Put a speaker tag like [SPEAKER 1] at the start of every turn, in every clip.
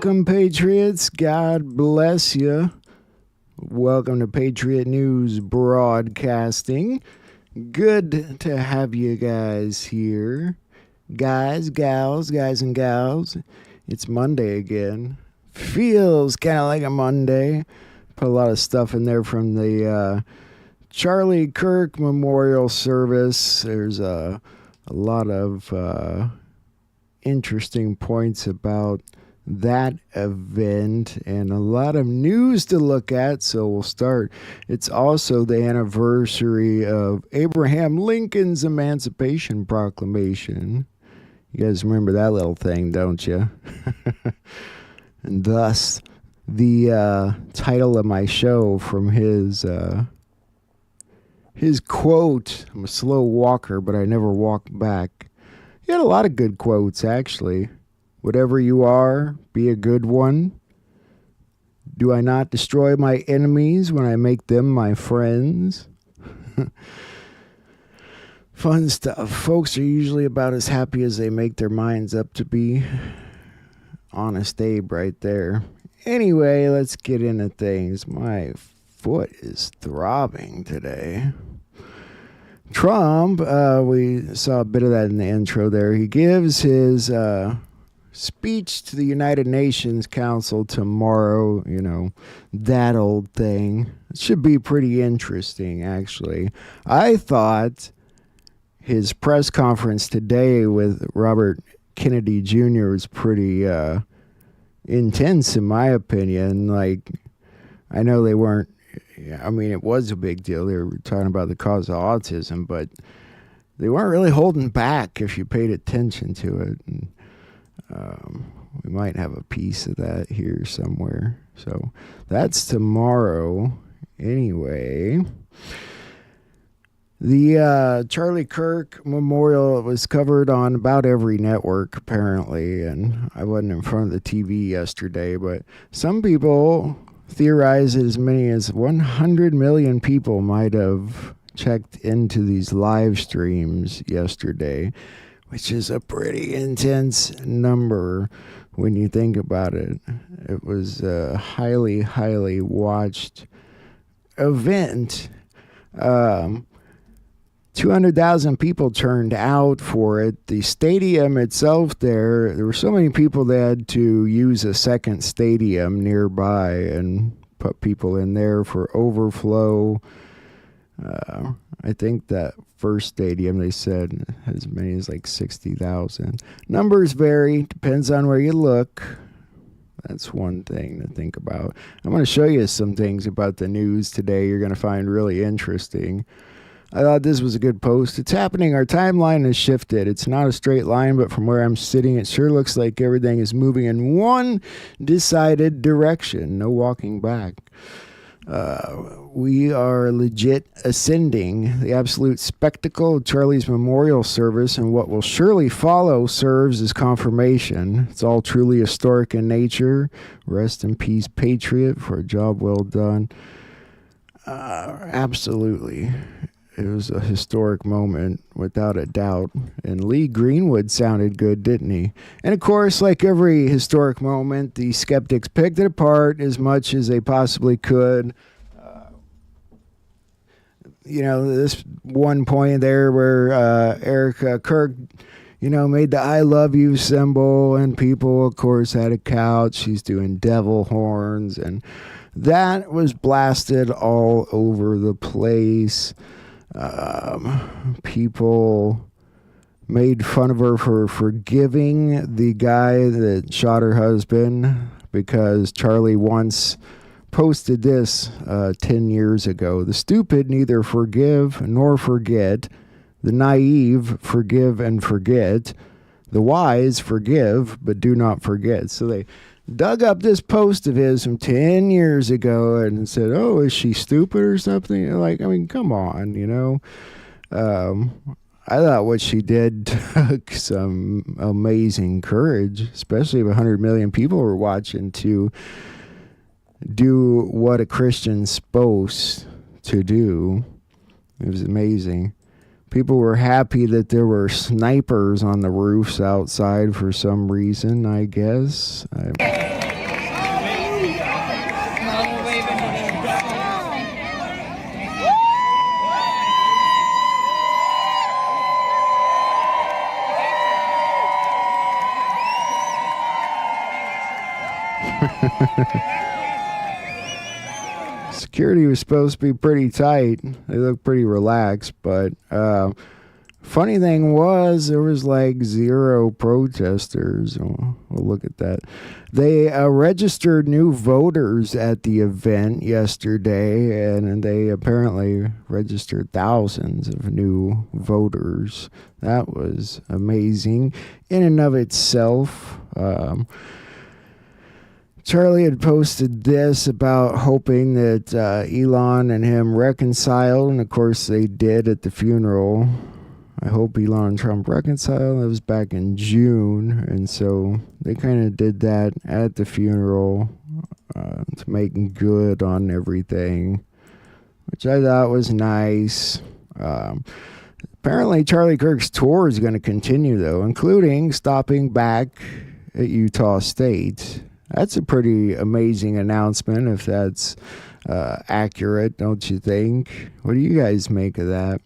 [SPEAKER 1] Welcome, Patriots. God bless you. Welcome to Patriot News Broadcasting. Good to have you guys here. Guys, gals, guys and gals. It's Monday again. Feels kind of like a Monday. Put a lot of stuff in there from the Charlie Kirk Memorial Service. There's a lot of interesting points about that event and a lot of news to look at, so we'll start. It's also the anniversary of Abraham Lincoln's Emancipation Proclamation. You guys remember that little thing, don't you? And thus, the title of my show from his quote, I'm a slow walker, but I never walk back. He had a lot of good quotes, actually. Whatever you are, be a good one. Do I not destroy my enemies when I make them my friends? Fun stuff. Folks are usually about as happy as they make their minds up to be. Honest Abe right there. Anyway, let's get into things. My foot is throbbing today. Trump, we saw a bit of that in the intro there. He gives his speech to the United Nations Council tomorrow, you know, that old thing. It should be pretty interesting, actually. I thought his press conference today with Robert Kennedy Jr. was pretty intense, in my opinion. Like, I know they weren't, I mean, it was a big deal. They were talking about the cause of autism, but they weren't really holding back if you paid attention to it. And, we might have a piece of that here somewhere. So that's tomorrow. Anyway, the Charlie Kirk Memorial was covered on about every network, apparently, and I wasn't in front of the TV yesterday, but some people theorize that as many as 100 million people might have checked into these live streams yesterday, which is a pretty intense number when you think about it. It was a highly, highly watched event. 200,000 people turned out for it. The stadium itself there were so many people they had to use a second stadium nearby and put people in there for overflow. I think that first stadium, they said, as many as like 60,000. Numbers vary, depends on where you look. That's one thing to think about. I'm going to show you some things about the news today you're going to find really interesting. I thought this was a good post. It's happening. Our timeline has shifted. It's not a straight line, but from where I'm sitting, it sure looks like everything is moving in one decided direction. No walking back. We are legit ascending. The absolute spectacle of Charlie's memorial service and what will surely follow serves as confirmation. It's all truly historic in nature. Rest in peace, Patriot, for a job well done. Absolutely. It was a historic moment, without a doubt. And Lee Greenwood sounded good, didn't he? And of course, like every historic moment, the skeptics picked it apart as much as they possibly could. You know, this one point there where Erica Kirk, you know, made the I love you symbol, and people, of course, had a couch. She's doing devil horns, and that was blasted all over the place. People made fun of her for forgiving the guy that shot her husband, because Charlie once posted this 10 years ago. The stupid neither forgive nor forget. The naive forgive and forget. The wise forgive but do not forget. So they dug up this post of his from 10 years ago and said, oh, is she stupid or something? Like, I mean, come on, you know. I thought what she did took some amazing courage, especially if 100 million people were watching, to do what a Christian's supposed to do. It was amazing. People were happy that there were snipers on the roofs outside for some reason, I guess. Security was supposed to be pretty tight. They looked pretty relaxed, but funny thing was, there was like 0 protesters. We'll look at that. They registered new voters at the event yesterday, and they apparently registered thousands of new voters. That was amazing in and of itself. Charlie had posted this about hoping that Elon and him reconciled, and of course they did at the funeral. I hope Elon and Trump reconcile. That was back in June, and so they kind of did that at the funeral to make good on everything, which I thought was nice. Apparently, Charlie Kirk's tour is going to continue, though, including stopping back at Utah State. That's a pretty amazing announcement, if that's accurate, don't you think? What do you guys make of that?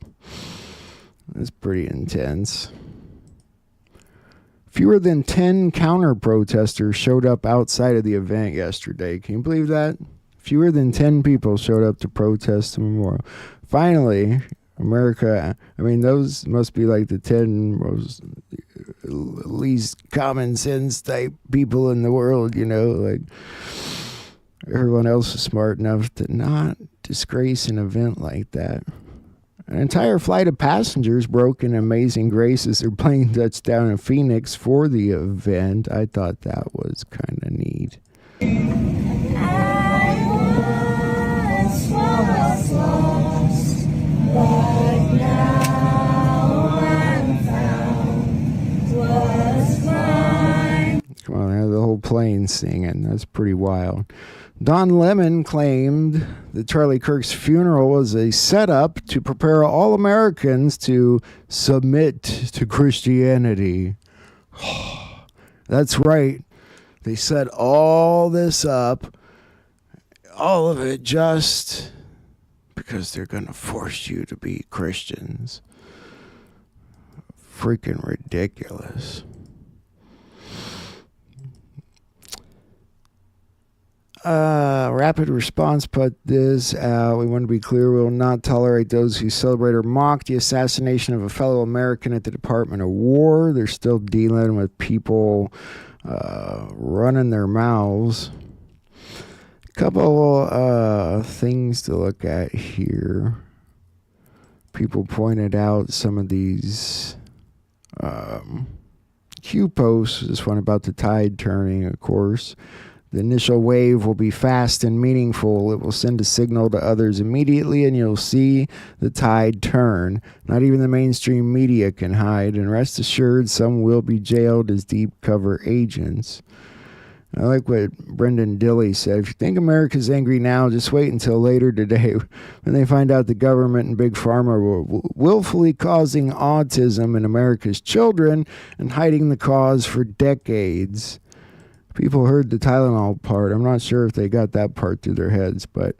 [SPEAKER 1] That's pretty intense. Fewer than 10 counter-protesters showed up outside of the event yesterday. Can you believe that? Fewer than 10 people showed up to protest the memorial. Finally, America, I mean, those must be like the 10 most least common sense type people in the world, you know, like everyone else is smart enough to not disgrace an event like that. An entire flight of passengers broke in Amazing Grace as their plane touched down in Phoenix for the event. I thought that was kind of neat. I was lost, but now I'm found, was mine. Come on, I have the whole plane singing. That's pretty wild. Don Lemon claimed that Charlie Kirk's funeral was a setup to prepare all Americans to submit to Christianity. That's right. They set all this up, all of it just because they're going to force you to be Christians. Freaking ridiculous. Rapid Response put this out. We want to be clear, we will not tolerate those who celebrate or mock the assassination of a fellow American at the Department of War. They're still dealing with people running their mouths. A couple things to look at here. People pointed out some of these Q posts. This one about the tide turning, of course. The initial wave will be fast and meaningful. It will send a signal to others immediately, and you'll see the tide turn. Not even the mainstream media can hide, and rest assured, some will be jailed as deep cover agents. I like what Brendan Dilley said. If you think America's angry now, just wait until later today when they find out the government and Big Pharma were willfully causing autism in America's children and hiding the cause for decades. People heard the Tylenol part. I'm not sure if they got that part through their heads, but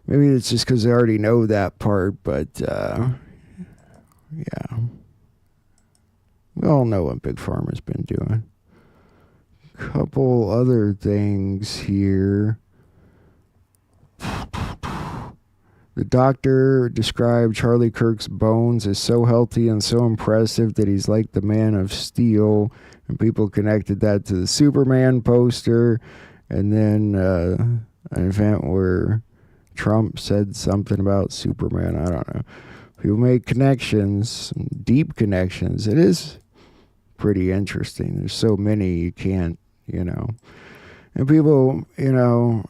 [SPEAKER 1] maybe it's just because they already know that part. But, yeah. We all know what Big Pharma's been doing. Couple other things here. The doctor described Charlie Kirk's bones as so healthy and so impressive that he's like the Man of Steel. And people connected that to the Superman poster. And then an event where Trump said something about Superman. I don't know. People make connections, deep connections. It is pretty interesting. There's so many you can't, you know. And people, you know,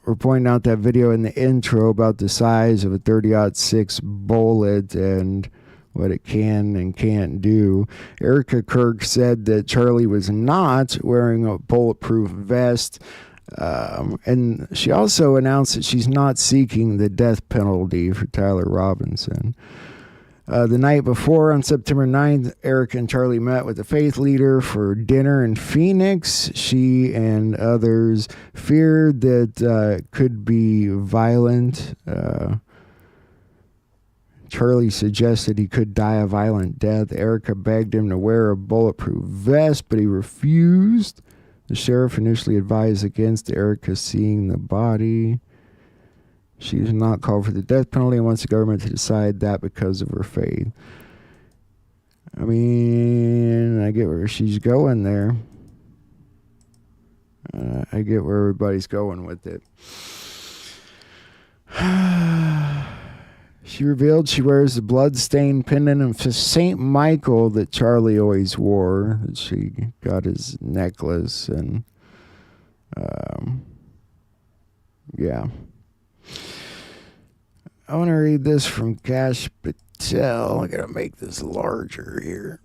[SPEAKER 1] were pointing out that video in the intro about the size of a 30-06 bullet and what it can and can't do. Erica Kirk said that Charlie was not wearing a bulletproof vest. And she also announced that she's not seeking the death penalty for Tyler Robinson. The night before, on September 9th, Erica and Charlie met with a faith leader for dinner in Phoenix. She and others feared that it could be violent. Charlie suggested he could die a violent death. Erica begged him to wear a bulletproof vest, but he refused. The sheriff initially advised against Erica seeing the body. She did not call for the death penalty and wants the government to decide that because of her faith. I mean, I get where she's going there. I get where everybody's going with it. She revealed she wears the blood-stained pendant of St. Michael that Charlie always wore. That she got his necklace and, yeah. I want to read this from Kash Patel. I gotta make this larger here.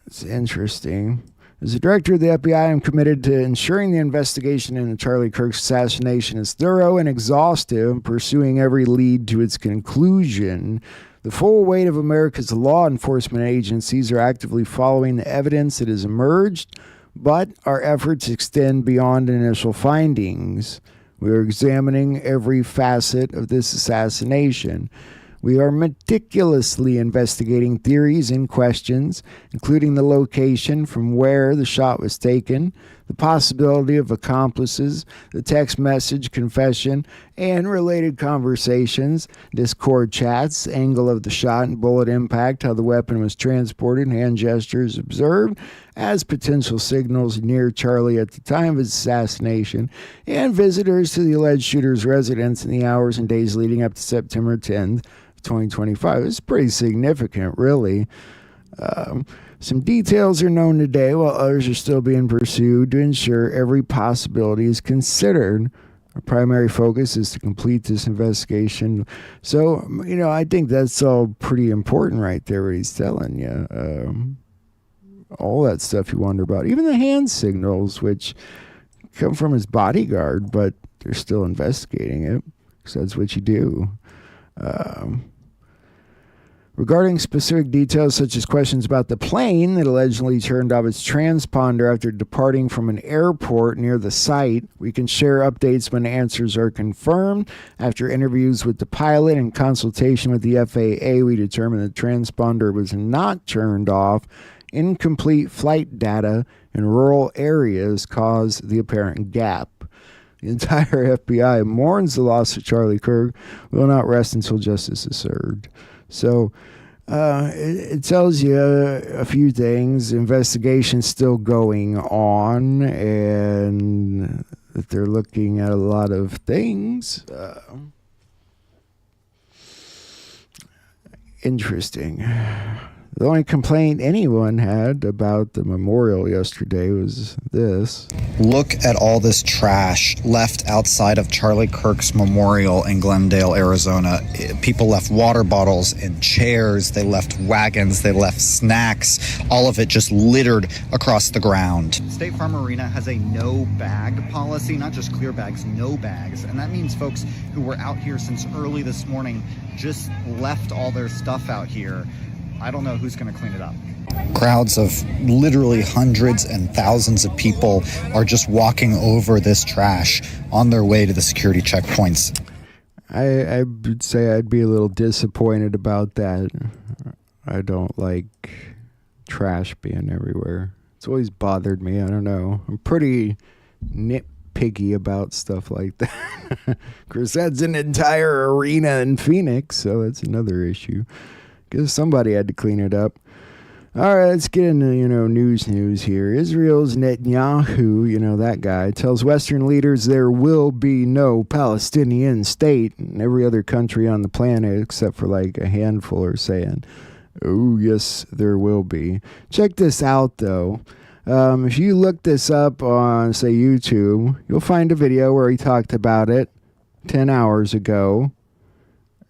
[SPEAKER 1] It's interesting. As the director of the FBI, I'm committed to ensuring the investigation into Charlie Kirk's assassination is thorough and exhaustive, pursuing every lead to its conclusion. The full weight of America's law enforcement agencies are actively following the evidence that has emerged, but our efforts extend beyond initial findings. We are examining every facet of this assassination. We are meticulously investigating theories and questions, including the location from where the shot was taken, the possibility of accomplices, the text message confession, and related conversations, Discord chats, angle of the shot and bullet impact, how the weapon was transported, hand gestures observed as potential signals near Charlie at the time of his assassination, and visitors to the alleged shooter's residence in the hours and days leading up to September 10th. 2025. It's pretty significant, really. Some details are known today, while others are still being pursued to ensure every possibility is considered. Our primary focus is to complete this investigation. So, I think that's all pretty important right there, what he's telling you. All that stuff you wonder about. Even the hand signals, which come from his bodyguard, but they're still investigating it, because that's what you do. Regarding specific details such as questions about the plane that allegedly turned off its transponder after departing from an airport near the site, we can share updates when answers are confirmed. After interviews with the pilot and consultation with the FAA, we determined the transponder was not turned off. Incomplete flight data in rural areas caused the apparent gap. The entire FBI mourns the loss of Charlie Kirk, will not rest until justice is served. So it tells you a few things. Investigation's still going on, and that they're looking at a lot of things. Interesting. The only complaint anyone had about the memorial yesterday was this.
[SPEAKER 2] Look at all this trash left outside of Charlie Kirk's memorial in Glendale, Arizona. People left water bottles and chairs. They left wagons. They left snacks. All of it just littered across the ground. State Farm Arena has a no bag policy, not just clear bags, no bags. And that means folks who were out here since early this morning just left all their stuff out here. I don't know who's going to clean it up. Crowds of literally hundreds and thousands of people are just walking over this trash on their way to the security checkpoints.
[SPEAKER 1] I would say I'd be a little disappointed about that. I don't like trash being everywhere. It's always bothered me. I don't know. I'm pretty nitpicky about stuff like that. Of course, that's an entire arena in Phoenix, so that's another issue. Because somebody had to clean it up. All right, let's get into, news here. Israel's Netanyahu, that guy, tells Western leaders there will be no Palestinian state. And every other country on the planet, except for like a handful, are saying, oh, yes, there will be. Check this out, though. If you look this up on, say, YouTube, you'll find a video where he talked about it 10 hours ago.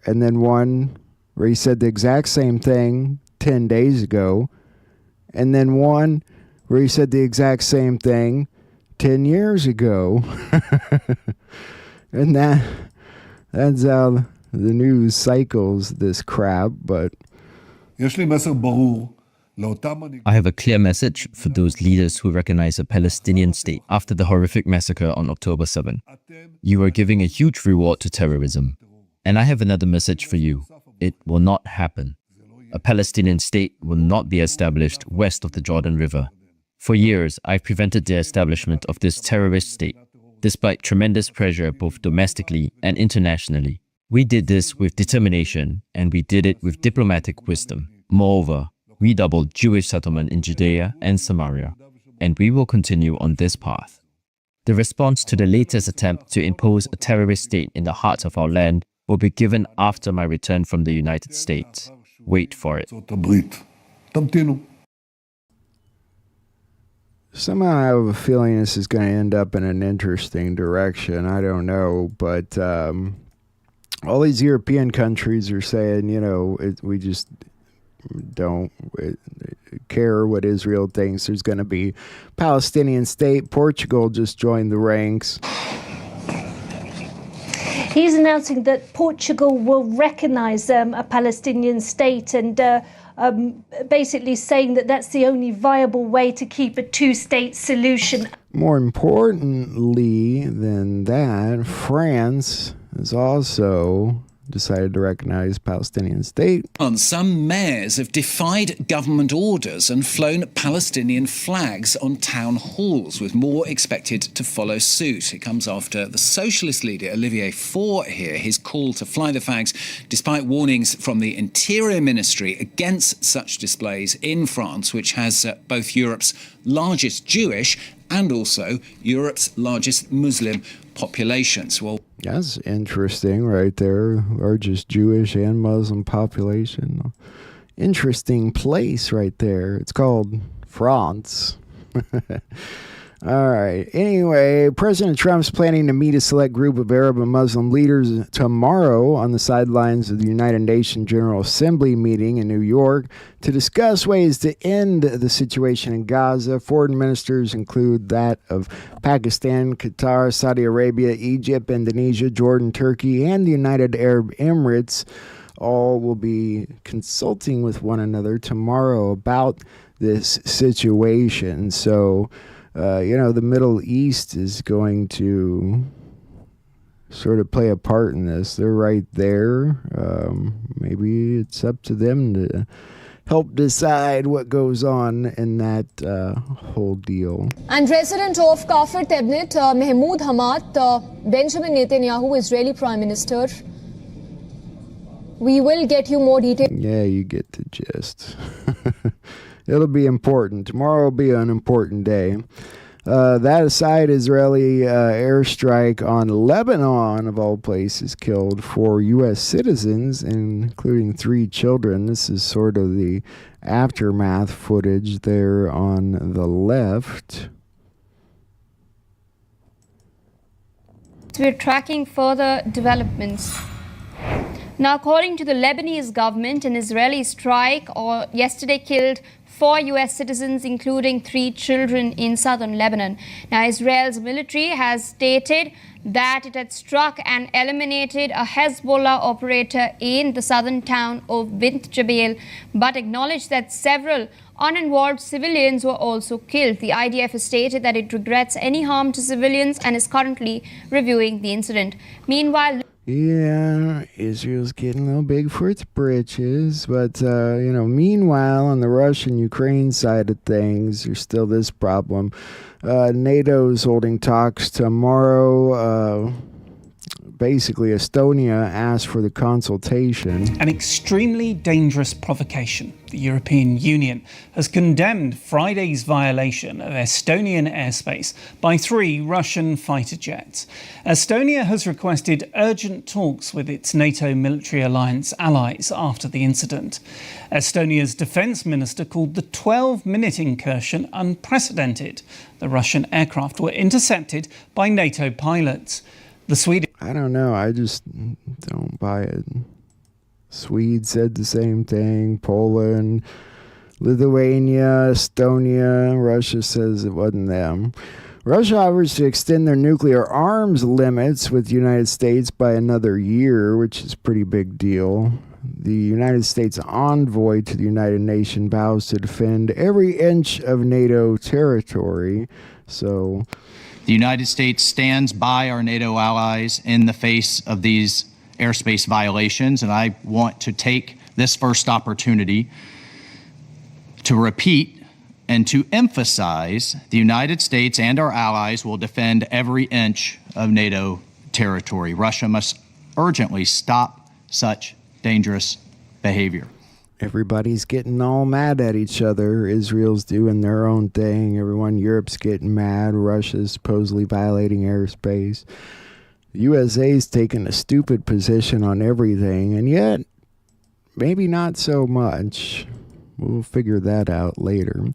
[SPEAKER 1] And then one where he said the exact same thing 10 days ago, and then one where he said the exact same thing 10 years ago. And that's how the news cycles this crap, but...
[SPEAKER 3] I have a clear message for those leaders who recognize a Palestinian state after the horrific massacre on October 7. You are giving a huge reward to terrorism. And I have another message for you. It will not happen. A Palestinian state will not be established west of the Jordan River. For years, I've prevented the establishment of this terrorist state, despite tremendous pressure both domestically and internationally. We did this with determination, and we did it with diplomatic wisdom. Moreover, we doubled Jewish settlement in Judea and Samaria, and we will continue on this path. The response to the latest attempt to impose a terrorist state in the heart of our land will be given after my return from the United States. Wait for it.
[SPEAKER 1] Somehow I have a feeling this is going to end up in an interesting direction. I don't know, but all these European countries are saying, we just don't care what Israel thinks. There's going to be Palestinian state. Portugal just joined the ranks.
[SPEAKER 4] He's announcing that Portugal will recognize a Palestinian state and basically saying that that's the only viable way to keep a two-state solution.
[SPEAKER 1] More importantly than that, France has also decided to recognize Palestinian state.
[SPEAKER 5] Some mayors have defied government orders and flown Palestinian flags on town halls, with more expected to follow suit. It comes after the socialist leader Olivier Faure here, his call to fly the flags, despite warnings from the Interior Ministry against such displays in France, which has both Europe's largest Jewish and also Europe's largest Muslim populations. Well,
[SPEAKER 1] that's interesting right there. Largest Jewish and Muslim population. Interesting place right there. It's called France. All right. Anyway, President Trump's planning to meet a select group of Arab and Muslim leaders tomorrow on the sidelines of the United Nations General Assembly meeting in New York to discuss ways to end the situation in Gaza. Foreign ministers include that of Pakistan, Qatar, Saudi Arabia, Egypt, Indonesia, Jordan, Turkey, and the United Arab Emirates. All will be consulting with one another tomorrow about this situation. So, the Middle East is going to sort of play a part in this. They're right there. Maybe it's up to them to help decide what goes on in that whole deal.
[SPEAKER 6] And resident of Kafir Tebnit, Mahmoud Hamad, Benjamin Netanyahu, Israeli Prime Minister. We will get you more details.
[SPEAKER 1] Yeah, you get the gist. It'll be important. Tomorrow will be an important day. That aside, Israeli airstrike on Lebanon, of all places, killed 4 U.S. citizens, including 3 children. This is sort of the aftermath footage there on the left.
[SPEAKER 7] We're tracking further developments. Now, according to the Lebanese government, an Israeli strike yesterday killed 4 U.S. citizens, including 3 children in southern Lebanon. Now, Israel's military has stated that it had struck and eliminated a Hezbollah operator in the southern town of Bint Jabal, but acknowledged that several uninvolved civilians were also killed. The IDF has stated that it regrets any harm to civilians and is currently reviewing the incident. Meanwhile,
[SPEAKER 1] yeah, Israel's getting a little big for its britches, but, meanwhile, on the Russian-Ukraine side of things, there's still this problem. NATO's holding talks tomorrow. Basically, Estonia asked for the consultation.
[SPEAKER 8] An extremely dangerous provocation. The European Union has condemned Friday's violation of Estonian airspace by 3 Russian fighter jets. Estonia has requested urgent talks with its NATO military alliance allies after the incident. Estonia's defense minister called the 12-minute incursion unprecedented. The Russian aircraft were intercepted by NATO pilots. The Swedish...
[SPEAKER 1] I don't know. I just don't buy it. Swedes said the same thing. Poland, Lithuania, Estonia. Russia says it wasn't them. Russia offers to extend their nuclear arms limits with the United States by another year, which is a pretty big deal. The United States envoy to the United Nations vows to defend every inch of NATO territory. So...
[SPEAKER 9] The United States stands by our NATO allies in the face of these airspace violations, and I want to take this first opportunity to repeat And to emphasize, the United States and our allies will defend every inch of NATO territory. Russia must urgently stop such dangerous behavior.
[SPEAKER 1] Everybody's getting all mad at each other. Israel's doing their own thing. Everyone, Europe's getting mad. Russia's supposedly violating airspace. The USA's taking a stupid position on everything, and yet, maybe not so much. We'll figure that out later.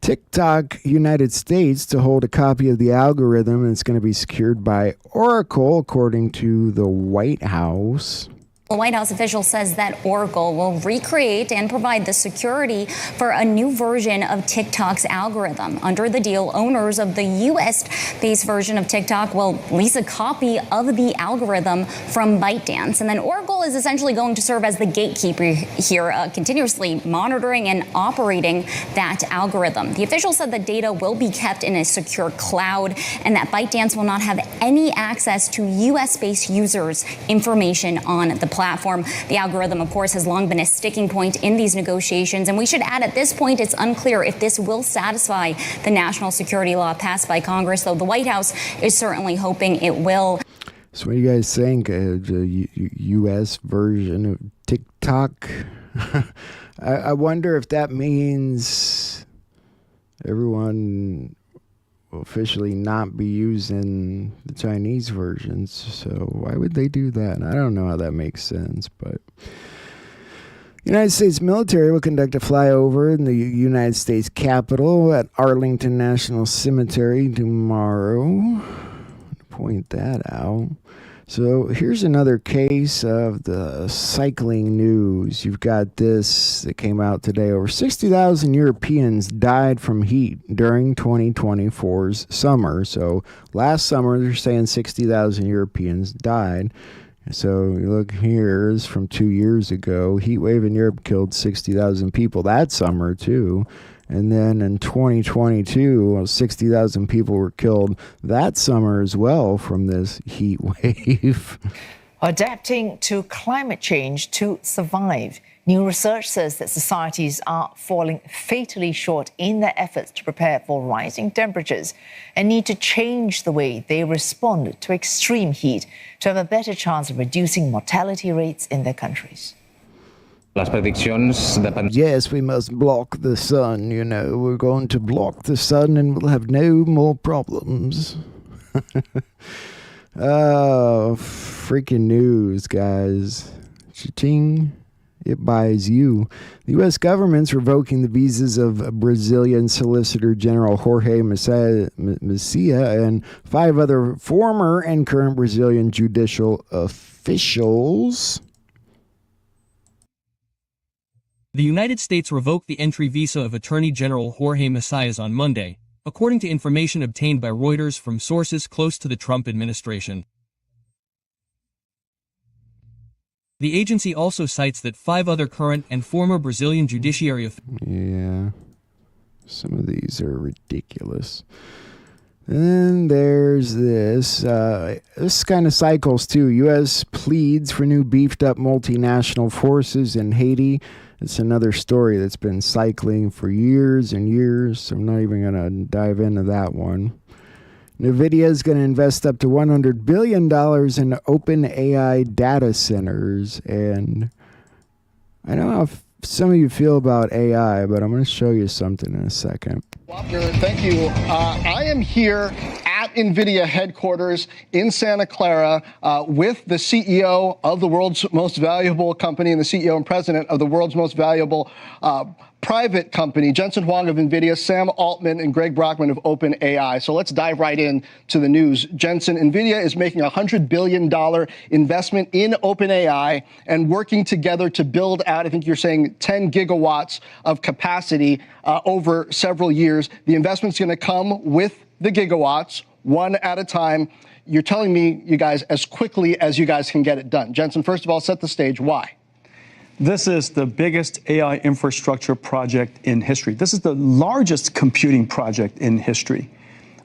[SPEAKER 1] TikTok United States to hold a copy of the algorithm, and it's going to be secured by Oracle, according to the White House.
[SPEAKER 10] A White House official says that Oracle will recreate and provide the security for a new version of TikTok's algorithm. Under the deal, owners of the U.S.-based version of TikTok will lease a copy of the algorithm from ByteDance. And then Oracle is essentially going to serve as the gatekeeper here, continuously monitoring and operating that algorithm. The official said that data will be kept in a secure cloud and that ByteDance will not have any access to U.S.-based users' information on the platform. The algorithm, of course, has long been a sticking point in these negotiations. And we should add, at this point, it's unclear if this will satisfy the national security law passed by Congress, though the White House is certainly hoping it will.
[SPEAKER 1] So what do you guys think? The U.S. version of TikTok? I wonder if that means everyone will officially not be using the Chinese versions. So why would they do that? I don't know how that makes sense, but the United States military will conduct a flyover in the United States Capitol at Arlington National Cemetery tomorrow. Point that out. So here's another case of the cycling news. You've got this that came out today. Over 60,000 Europeans died from heat during 2024's summer. So last summer, they're saying 60,000 Europeans died. So you look here, is from 2 years ago. Heat wave in Europe killed 60,000 people that summer, too. And then in 2022, 60,000 people were killed that summer as well from this heat wave.
[SPEAKER 11] Adapting to climate change to survive. New research says that societies are falling fatally short in their efforts to prepare for rising temperatures and need to change the way they respond to extreme heat to have a better chance of reducing mortality rates in their countries.
[SPEAKER 1] Yes, we must block the sun, you know. We're going to block the sun and we'll have no more problems. Oh, freaking news, guys. Cha-ching. It buys you. The U.S. government's revoking the visas of Brazilian Solicitor General Jorge Messias and 5 other former and current Brazilian judicial officials.
[SPEAKER 12] The United States revoked the entry visa of Attorney General Jorge Messias on Monday, according to information obtained by Reuters from sources close to the Trump administration. The agency also cites that 5 other current and former Brazilian judiciary officials.
[SPEAKER 1] Yeah, some of these are ridiculous. And there's this. This kind of cycles too. U.S. pleads for new beefed up multinational forces in Haiti. It's another story that's been cycling for years and years, so I'm not even going to dive into that one. NVIDIA is going to invest up to $100 billion in OpenAI data centers, and I know how some of you feel about AI, but I'm going to show you something in a second.
[SPEAKER 13] Thank you. I am here at NVIDIA headquarters in Santa Clara with the CEO of the world's most valuable company and the CEO and president of the world's most valuable private company, Jensen Huang of NVIDIA, Sam Altman, and Greg Brockman of OpenAI. So let's dive right in to the news. Jensen, NVIDIA is making a $100 billion investment in OpenAI and working together to build out, I think you're saying, 10 gigawatts of capacity over several years. The investment's going to come with the gigawatts, one at a time. You're telling me, you guys, as quickly as you guys can get it done. Jensen, first of all, set the stage. Why?
[SPEAKER 14] This is the biggest AI infrastructure project in history. This is the largest computing project in history.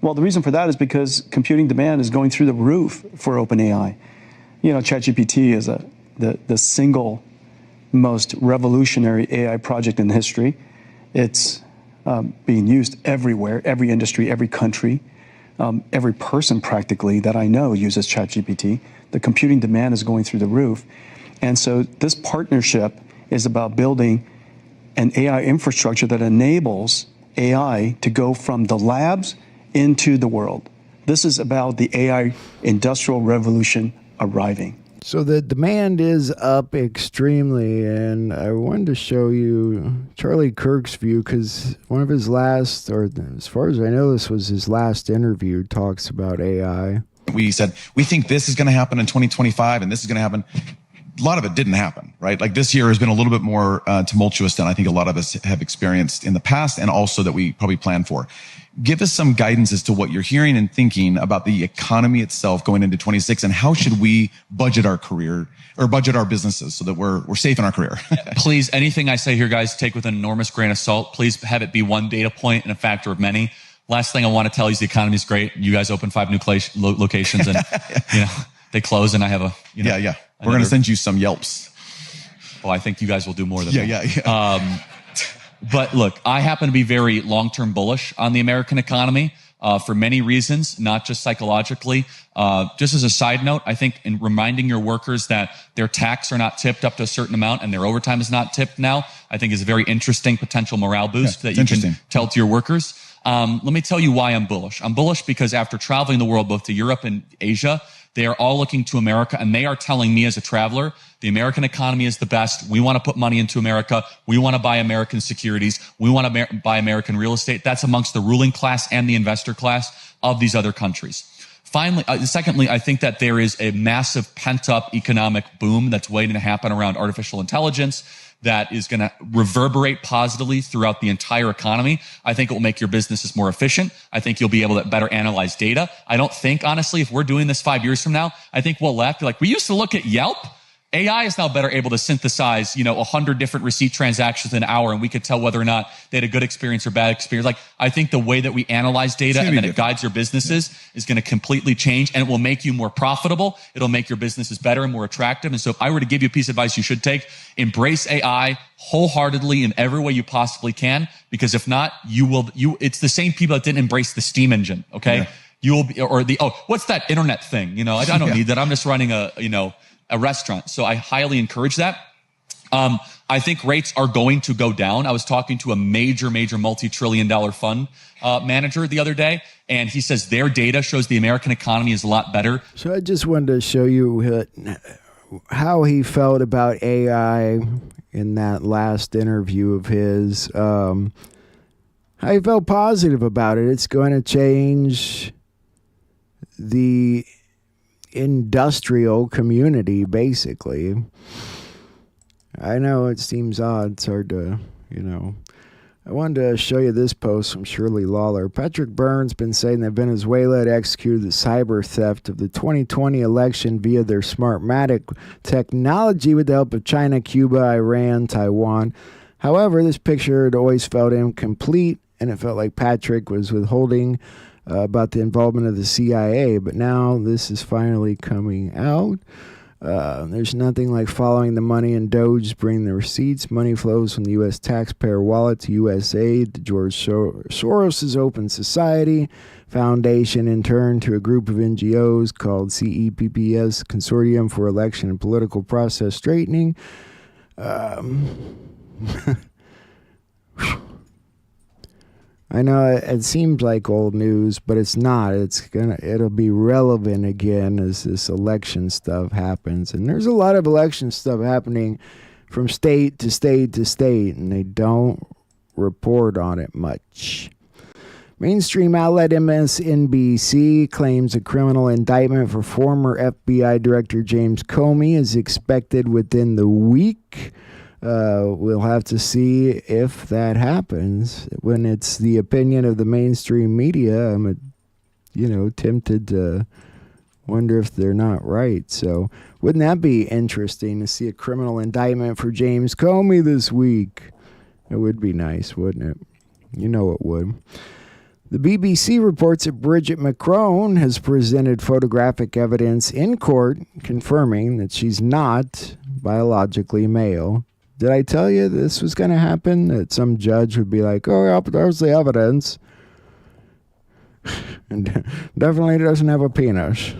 [SPEAKER 14] Well, the reason for that is because computing demand is going through the roof for OpenAI. You know, ChatGPT is the single most revolutionary AI project in history. It's being used everywhere, every industry, every country. Every person practically that I know uses ChatGPT. The computing demand is going through the roof. And so this partnership is about building an AI infrastructure that enables AI to go from the labs into the world. This is about the AI industrial revolution arriving.
[SPEAKER 1] So the demand is up extremely, and I wanted to show you Charlie Kirk's view because one of his last, or as far as I know, this was his last interview, talks about AI.
[SPEAKER 15] We said, we think this is going to happen in 2025 and this is going to happen. A lot of it didn't happen, right? Like this year has been a little bit more tumultuous than I think a lot of us have experienced in the past and also that we probably planned for. Give us some guidance as to what you're hearing and thinking about the economy itself going into 26 and how should we budget our career or budget our businesses so that we're safe in our career.
[SPEAKER 16] Please, anything I say here, guys, take with an enormous grain of salt. Please have it be one data point and a factor of many. Last thing I want to tell you is the economy is great. You guys open 5 new locations and they close and I have a,
[SPEAKER 15] Yeah. We're going to send you some Yelps.
[SPEAKER 16] Oh, I think you guys will do more than that. But look, I happen to be very long-term bullish on the American economy for many reasons, not just psychologically. Just as a side note, I think in reminding your workers that their tax are not tipped up to a certain amount and their overtime is not tipped now, I think is a very interesting potential morale boost that you can tell to your workers. Let me tell you why I'm bullish. I'm bullish because after traveling the world, both to Europe and Asia, they are all looking to America and they are telling me as a traveler, the American economy is the best. We want to put money into America. We want to buy American securities. We want to buy American real estate. That's amongst the ruling class and the investor class of these other countries. Finally, secondly, I think that there is a massive pent-up economic boom that's waiting to happen around artificial intelligence that is going to reverberate positively throughout the entire economy. I think it will make your businesses more efficient. I think you'll be able to better analyze data. I don't think, honestly, if we're doing this 5 years from now, I think we'll laugh. Like, we used to look at Yelp. AI is now better able to synthesize, 100 different receipt transactions in an hour, and we could tell whether or not they had a good experience or bad experience. Like, I think the way that we analyze data and then it guides your businesses is going to completely change, and it will make you more profitable. It'll make your businesses better and more attractive. And so if I were to give you a piece of advice you should take, embrace AI wholeheartedly in every way you possibly can, because if not, it's the same people that didn't embrace the steam engine, okay? Yeah. You will be, or what's that internet thing? I don't need that. I'm just running a restaurant. So I highly encourage that. I think rates are going to go down. I was talking to a major multi-trillion-dollar fund manager the other day, and he says their data shows the American economy is a lot better.
[SPEAKER 1] So I just wanted to show you how he felt about AI in that last interview of his. How he felt positive about it. It's going to change the industrial community, basically. I know it seems odd. It's hard to, I wanted to show you this post from Shirley Lawler. Patrick Byrne's been saying that Venezuela had executed the cyber theft of the 2020 election via their Smartmatic technology with the help of China, Cuba, Iran, Taiwan. However, this picture had always felt incomplete, and it felt like Patrick was withholding about the involvement of the CIA, but now this is finally coming out. There's nothing like following the money, and Doge bring the receipts. Money flows from the U.S. taxpayer wallet to USAID, to George Soros' Open Society Foundation, in turn to a group of NGOs called CEPPS, Consortium for Election and Political Process Straightening. I know it seems like old news, but it's not. It'll be relevant again as this election stuff happens. And there's a lot of election stuff happening from state to state to state, and they don't report on it much. Mainstream outlet MSNBC claims a criminal indictment for former FBI Director James Comey is expected within the week. We'll have to see if that happens. When it's the opinion of the mainstream media, I'm, tempted to wonder if they're not right. So wouldn't that be interesting to see a criminal indictment for James Comey this week? It would be nice, wouldn't it? It would. The BBC reports that Bridget Macron has presented photographic evidence in court confirming that she's not biologically male. Did I tell you this was going to happen? That some judge would be like, oh, yeah, but there's the evidence. And definitely doesn't have a penis.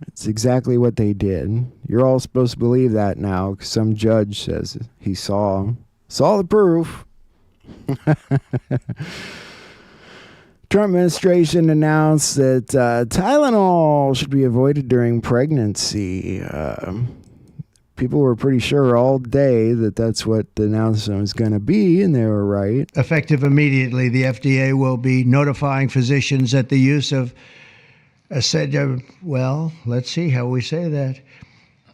[SPEAKER 1] It's exactly what they did. You're all supposed to believe that now because some judge says he saw the proof. Trump administration announced that Tylenol should be avoided during pregnancy. People were pretty sure all day that that's what the announcement was going to be, and they were right.
[SPEAKER 17] Effective immediately, the FDA will be notifying physicians that the use of let's see how we say that.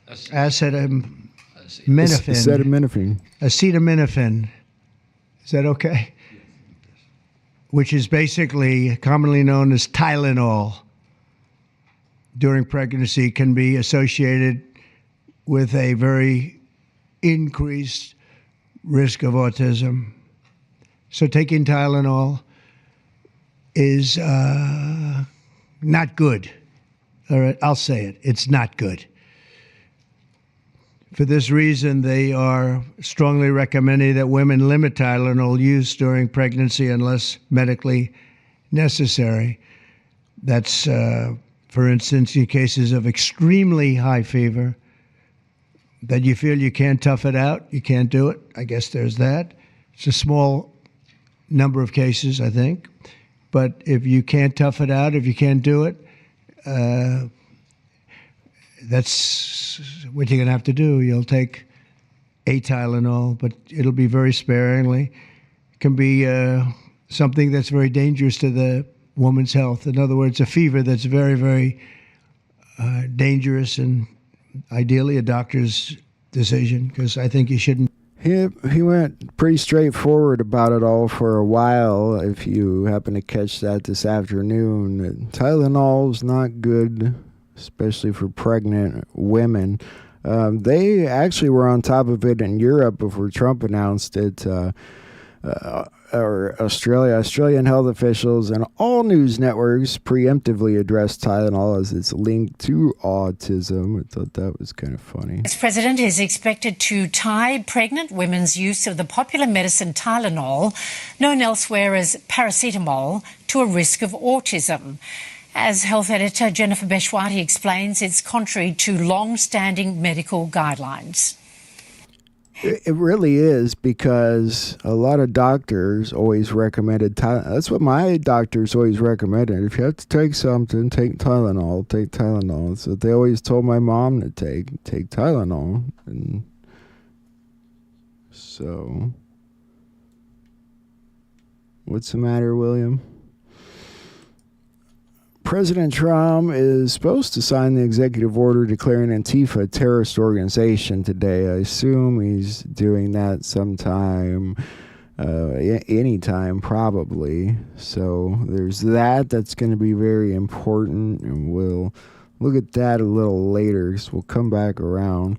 [SPEAKER 17] Acetaminophen. Is that okay? Which is basically commonly known as Tylenol during pregnancy, can be associated with a very increased risk of autism. So taking Tylenol is not good. All right, I'll say it. It's not good. For this reason, they are strongly recommending that women limit Tylenol use during pregnancy unless medically necessary. That's, for instance, in cases of extremely high fever, that you feel you can't tough it out, you can't do it. I guess there's that. It's a small number of cases, I think. But if you can't tough it out, if you can't do it, that's what you're going to have to do. You'll take a Tylenol, but it'll be very sparingly. It can be something that's very dangerous to the woman's health. In other words, a fever that's very, very dangerous, and ideally a doctor's decision, because I think you shouldn't.
[SPEAKER 1] He went pretty straightforward about it all for a while. If you happen to catch that this afternoon, Tylenol's not good, especially for pregnant women. They actually were on top of it in Europe before Trump announced it. Australian health officials and all news networks preemptively addressed Tylenol as it's linked to autism. I thought that was kind of funny.
[SPEAKER 18] The president is expected to tie pregnant women's use of the popular medicine Tylenol, known elsewhere as paracetamol, to a risk of autism. As health editor Jennifer Beshwati explains, it's contrary to long-standing medical guidelines.
[SPEAKER 1] It really is, because a lot of doctors always recommended Tylenol. That's what my doctors always recommended. If you have to take something, take Tylenol. Take Tylenol. That's what they always told my mom to take Tylenol. And so, what's the matter, William? President Trump is supposed to sign the executive order declaring Antifa a terrorist organization today. I assume he's doing that sometime, anytime probably. So there's that. That's going to be very important, and we'll look at that a little later, so we'll come back around.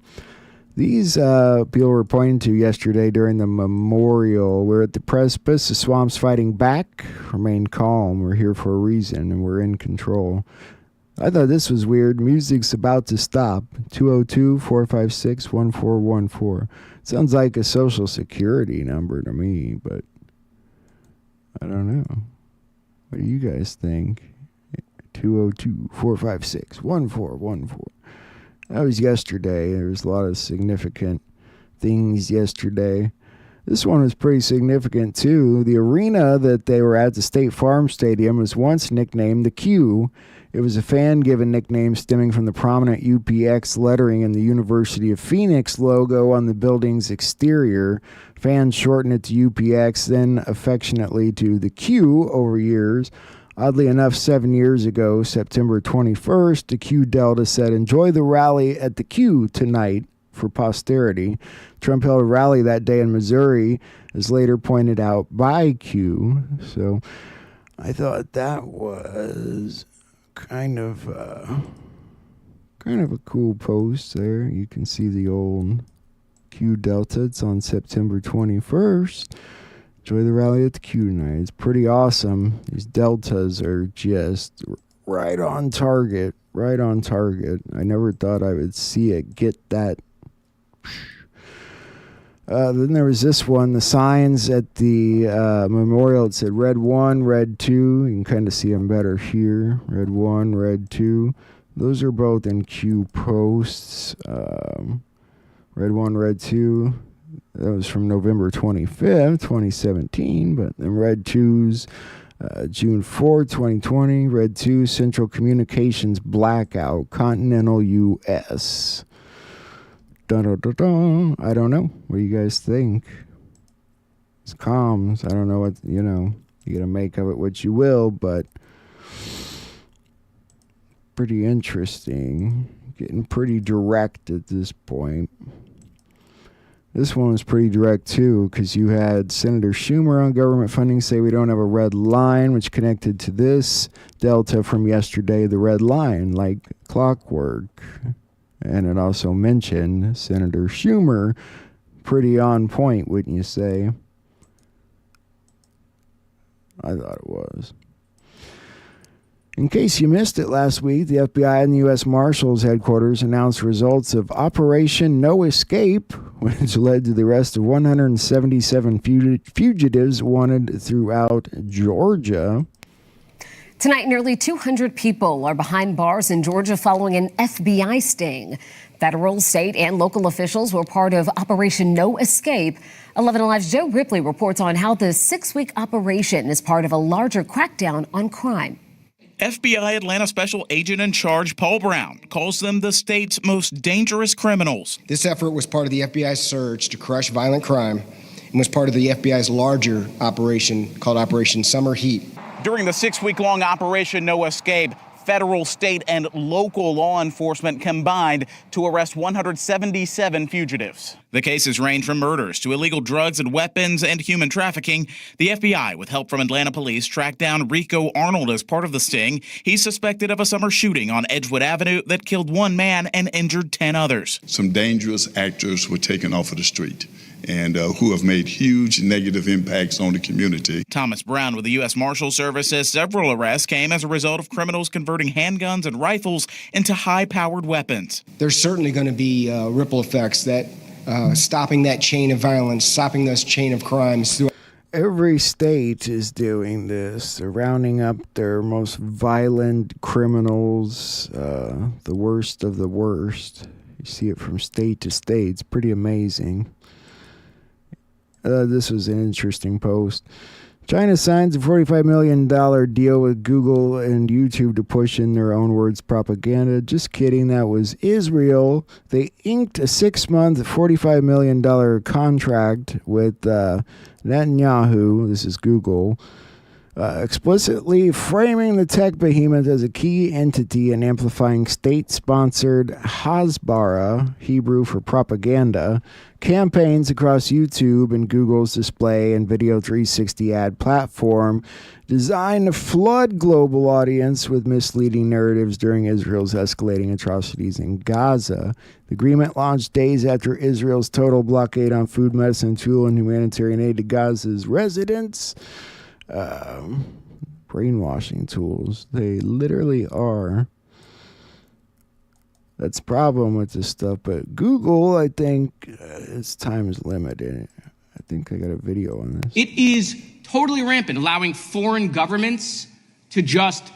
[SPEAKER 1] These people were pointing to yesterday during the memorial. We're at the precipice. The swamp's fighting back. Remain calm. We're here for a reason, and we're in control. I thought this was weird. Music's about to stop. 202-456-1414. Sounds like a Social Security number to me, but I don't know. What do you guys think? 202-456-1414. That was yesterday. There was a lot of significant things yesterday. This one was pretty significant, too. The arena that they were at, the State Farm Stadium, was once nicknamed the Q. It was a fan-given nickname stemming from the prominent UPX lettering and the University of Phoenix logo on the building's exterior. Fans shortened it to UPX, then affectionately to the Q over years. Oddly enough, 7 years ago, September 21st, the Q Delta said, "Enjoy the rally at the Q tonight for posterity." Trump held a rally that day in Missouri, as later pointed out by Q. So I thought that was kind of a cool post there. You can see the old Q Delta. It's on September 21st. Enjoy the rally at the Q tonight. It's pretty awesome. These deltas are just right on target. Right on target. I never thought I would see it get that. Then there was this one, the signs at the memorial. It said red 1, red 2. You can kind of see them better here. Red 1, red 2. Those are both in Q posts. Red 1, red 2. That was from November 25th, 2017. But then red 2's June 4, 2020. Red 2, Central Communications blackout, continental U.S. Dun-dun-dun-dun. I don't know. What do you guys think? It's comms. I don't know what, you gotta make of it what you will, but pretty interesting. Getting pretty direct at this point. This one was pretty direct too, because you had Senator Schumer on government funding say we don't have a red line, which connected to this delta from yesterday, the red line, like clockwork. And it also mentioned Senator Schumer, pretty on point, wouldn't you say? I thought it was. In case you missed it last week, the FBI and the U.S. Marshals headquarters announced results of Operation No Escape, which led to the arrest of 177 fugitives wanted throughout Georgia.
[SPEAKER 19] Tonight, nearly 200 people are behind bars in Georgia following an FBI sting. Federal, state, and local officials were part of Operation No Escape. 11 Alive's Joe Ripley reports on how the 6-week operation is part of a larger crackdown on crime.
[SPEAKER 20] FBI Atlanta Special Agent in Charge Paul Brown calls them the state's most dangerous criminals.
[SPEAKER 21] This effort was part of the FBI's surge to crush violent crime and was part of the FBI's larger operation called Operation Summer Heat.
[SPEAKER 20] During the 6-week-long Operation No Escape, federal, state, and local law enforcement combined to arrest 177 fugitives. The cases range from murders to illegal drugs and weapons and human trafficking. The FBI, with help from Atlanta police, tracked down Rico Arnold as part of the sting. He's suspected of a summer shooting on Edgewood Avenue that killed 1 man and injured 10 others.
[SPEAKER 22] Some dangerous actors were taken off of the street and who have made huge negative impacts on the community.
[SPEAKER 20] Thomas Brown with the U.S. Marshal Service says several arrests came as a result of criminals converting handguns and rifles into high-powered weapons.
[SPEAKER 21] There's certainly going to be ripple effects that stopping that chain of violence, stopping this chain of crimes.
[SPEAKER 1] Every state is doing this. They're rounding up their most violent criminals, the worst of the worst. You see it from state to state. It's pretty amazing. This was an interesting post. China signs a $45 million deal with Google and YouTube to push in their own words propaganda. Just kidding. That was Israel. They inked a 6-month, $45 million contract with Netanyahu. This is Google. Explicitly framing the tech behemoth as a key entity and amplifying state-sponsored Hasbara, Hebrew for propaganda, campaigns across YouTube and Google's display and Video 360 ad platform designed to flood global audience with misleading narratives during Israel's escalating atrocities in Gaza. The agreement launched days after Israel's total blockade on food, medicine, fuel, and humanitarian aid to Gaza's residents. Brainwashing tools. They literally are. That's the problem with this stuff. But Google, I think, its time is limited. I think I got a video on this.
[SPEAKER 23] It is totally rampant, allowing foreign governments to just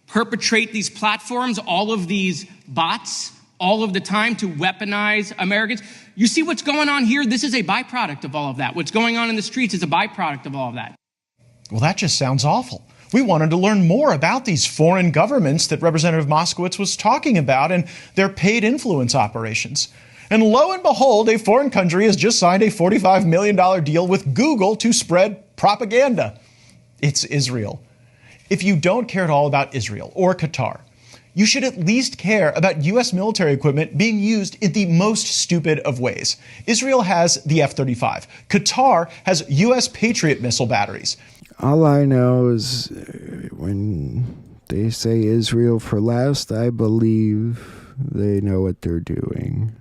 [SPEAKER 23] perpetrate these platforms, all of these bots, all of the time to weaponize Americans. You see what's going on here? This is a byproduct of all of that. What's going on in the streets is a byproduct of all of that.
[SPEAKER 24] Well, that just sounds awful. We wanted to learn more about these foreign governments that Representative Moskowitz was talking about and their paid influence operations. And lo and behold, a foreign country has just signed a $45 million deal with Google to spread propaganda. It's Israel. If you don't care at all about Israel or Qatar, you should at least care about U.S. military equipment being used in the most stupid of ways. Israel has the F-35. Qatar has U.S. Patriot missile batteries.
[SPEAKER 1] All I know is when they say Israel for last, I believe they know what they're doing.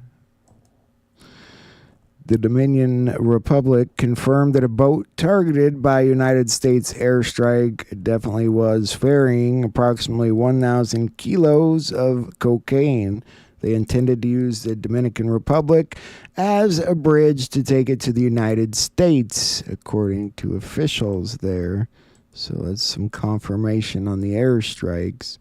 [SPEAKER 1] The Dominion Republic confirmed that a boat targeted by United States airstrike definitely was ferrying approximately 1,000 kilos of cocaine. They intended to use the Dominican Republic as a bridge to take it to the United States, according to officials there. So that's some confirmation on the airstrikes.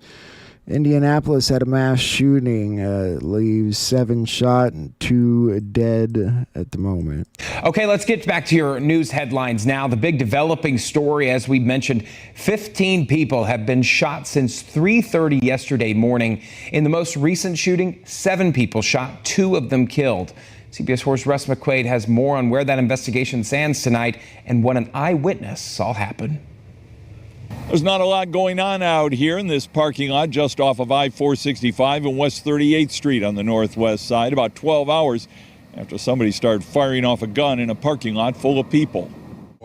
[SPEAKER 1] Indianapolis had a mass shooting, leaves 7 shot and 2 dead at the moment.
[SPEAKER 2] Okay, let's get back to your news headlines now. The big developing story, as we mentioned, 15 people have been shot since 3:30 yesterday morning. In the most recent shooting, 7 people shot, 2 of them killed. CBS 4's Russ McQuaid has more on where that investigation stands tonight and what an eyewitness saw happen.
[SPEAKER 3] There's not a lot going on out here in this parking lot just off of I-465 and West 38th Street on the northwest side, about 12 hours after somebody started firing off a gun in a parking lot full of people.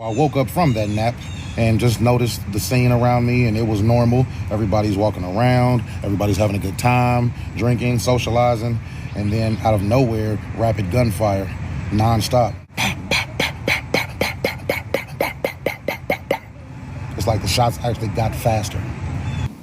[SPEAKER 4] I woke up from that nap and just noticed the scene around me, and it was normal. Everybody's walking around, everybody's having a good time, drinking, socializing, and then out of nowhere, rapid gunfire, nonstop. Like the shots actually got faster.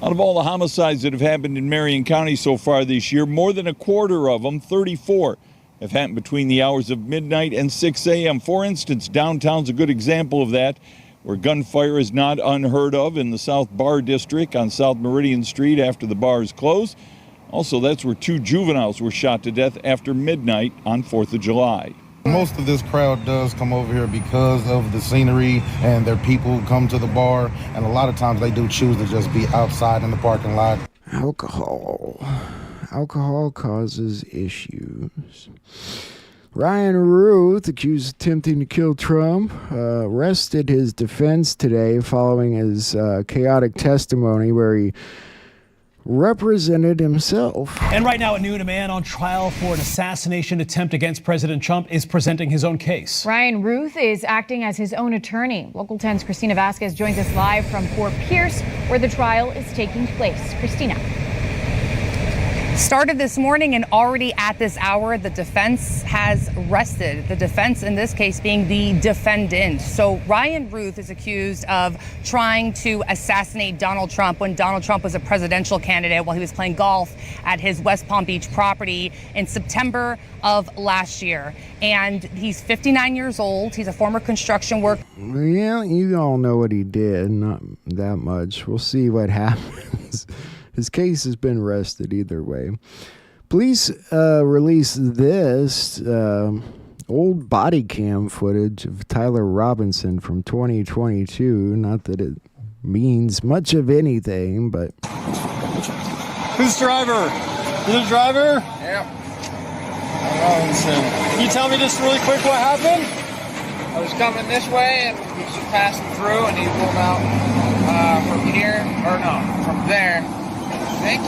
[SPEAKER 3] Out of all the homicides that have happened in Marion County so far this year, more than a quarter of them, 34, have happened between the hours of midnight and 6 a.m. For instance, downtown's a good example of that, where gunfire is not unheard of in the South Bar District on South Meridian Street after the bars closed. Also, that's where 2 juveniles were shot to death after midnight on 4th of July.
[SPEAKER 4] Most of this crowd does come over here because of the scenery and their people who come to the bar, and a lot of times they do choose to just be outside in the parking lot.
[SPEAKER 1] Alcohol causes issues. Ryan Ruth, accused of attempting to kill Trump, arrested his defense today following his chaotic testimony where he represented himself.
[SPEAKER 5] And right now at noon, a man on trial for an assassination attempt against President Trump is presenting his own case.
[SPEAKER 25] Ryan Ruth is acting as his own attorney. Local 10's Christina Vasquez joins us live from Fort Pierce, where the trial is taking place. Christina.
[SPEAKER 26] Started this morning, and already at this hour, the defense has rested. The defense in this case being the defendant. So Ryan Ruth is accused of trying to assassinate Donald Trump when Donald Trump was a presidential candidate while he was playing golf at his West Palm Beach property in September of last year. And he's 59 years old. He's a former construction worker.
[SPEAKER 1] Yeah, you all know what he did. Not that much. We'll see what happens. His case has been rested either way. Police released this old body cam footage of Tyler Robinson from 2022. Not that it means much of anything, but...
[SPEAKER 27] Who's driver? You the driver?
[SPEAKER 28] Yep.
[SPEAKER 27] Robinson. Can you tell me just really quick what happened?
[SPEAKER 28] I was coming this way, and he was just passing through, and he pulled out from here, or no, from there. Do you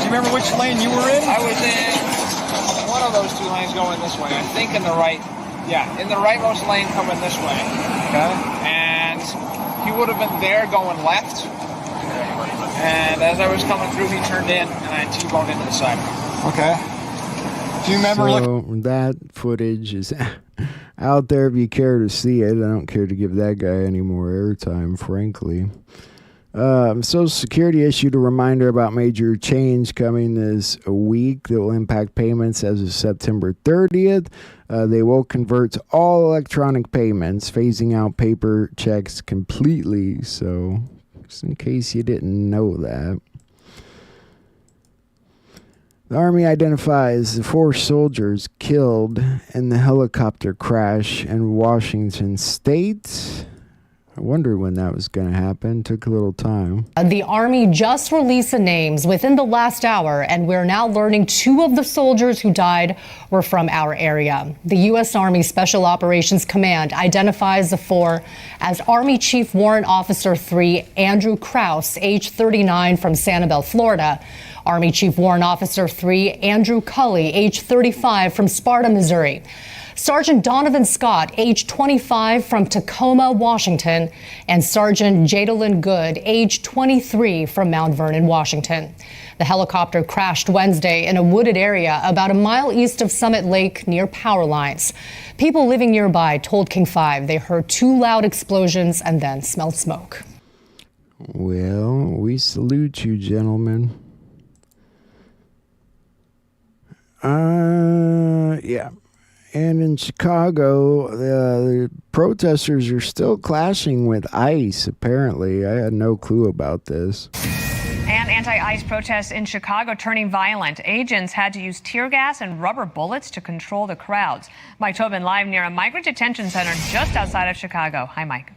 [SPEAKER 28] remember which lane you were in? I was in one of those 2 lanes going this way. I think in the right, in the rightmost lane coming this way. Okay. And he would have been there going left. And as I was coming through, he turned in, and I T-boned into the side.
[SPEAKER 27] Okay. Do you remember?
[SPEAKER 1] So that footage is out there if you care to see it. I don't care to give that guy any more airtime, frankly. Social Security issued a reminder about major change coming this week that will impact payments as of September 30th. They will convert to all electronic payments, phasing out paper checks completely. So, just in case you didn't know that. The Army identifies the 4 soldiers killed in the helicopter crash in Washington State. I wondered when that was going to happen. Took a little time.
[SPEAKER 29] The Army just released the names within the last hour, and we're now learning 2 of the soldiers who died were from our area. The U.S. Army Special Operations Command identifies the 4 as Army Chief Warrant Officer 3 Andrew Krause, age 39, from Sanibel, Florida. Army Chief Warrant Officer 3 Andrew Cully, age 35, from Sparta, Missouri. Sergeant Donovan Scott, age 25, from Tacoma, Washington, and Sergeant Jadalyn Good, age 23, from Mount Vernon, Washington. The helicopter crashed Wednesday in a wooded area about a mile east of Summit Lake near power lines. People living nearby told King 5 they heard 2 loud explosions and then smelled smoke.
[SPEAKER 1] Well, we salute you, gentlemen. Yeah. And in Chicago, the protesters are still clashing with ICE, apparently. I had no clue about this.
[SPEAKER 6] And anti-ICE protests in Chicago turning violent. Agents had to use tear gas and rubber bullets to control the crowds. Mike Tobin live near a migrant detention center just outside of Chicago. Hi, Mike.